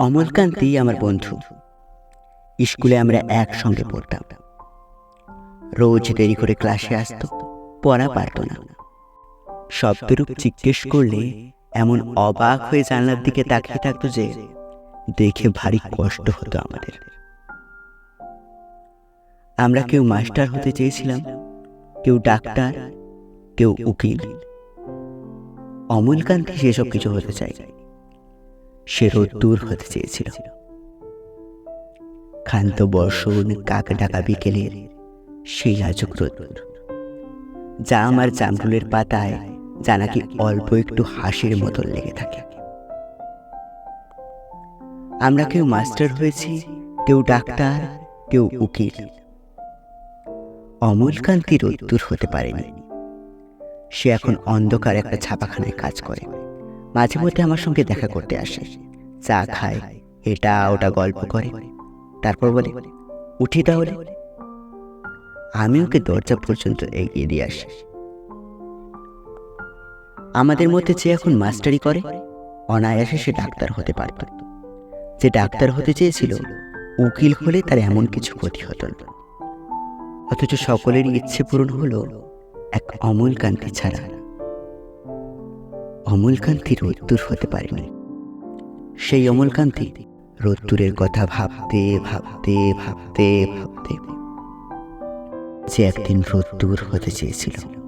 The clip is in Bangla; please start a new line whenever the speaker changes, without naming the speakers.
অমলকান্তি আমার বন্ধু। স্কুলে আমরা একসঙ্গে পড়তাম। রোজ দেরি করে ক্লাসে আসতো, পড়া পারত না। শব্দরূপ জিজ্ঞেস করলে এমন অবাক হয়ে জানলার দিকে তাকিয়ে থাকতো যে দেখে ভারী কষ্ট হতো আমাদের। আমরা কেউ মাস্টার হতে চেয়েছিলাম, কেউ ডাক্তার, কেউ উকিল। অমলকান্তি সেসব কিছু হতে চায়। সে রোদ্দুর হতে চেয়েছিল। ক্ষান্ত বর্ষণ, কাক ডাকা বিকেলের সেই লাজুক রোদ্দুর, যা আমার জামরুলের পাতায় যা নাকি অল্প একটু হাসির মতন লেগে থাকে। আমরা কেউ মাস্টার হয়েছি, কেউ ডাক্তার, কেউ উকিল। অমলকান্তি রোদ্দুর হতে পারেনি। সে এখন অন্ধকার একটা ছাপাখানায় কাজ করে। মাঝে মধ্যে আমার সঙ্গে দেখা করতে আসে, চা খায়, এটা ওটা গল্প করে, তারপর বলে উঠি তাহলে। আমি ওকে দরজা পর্যন্ত এগিয়ে দিয়ে আসি। আমাদের মধ্যে যে এখন মাস্টারি করে, অনায়াসে সে ডাক্তার হতে পারত। যে ডাক্তার হতে চেয়েছিল, উকিল হলে তার এমন কিছু ক্ষতি হতো না। অথচ সকলেরই ইচ্ছে পূরণ হলো এক অমলকান্তি ছাড়া। অমলকান্তি রোদ্দুর হতে পারেনি। সেই অমলকান্তি রোদ্দুরের কথা ভাবতে ভাবতে ভাবতে ভাবতে যে একদিন রোদ্দুর হতে চেয়েছিল।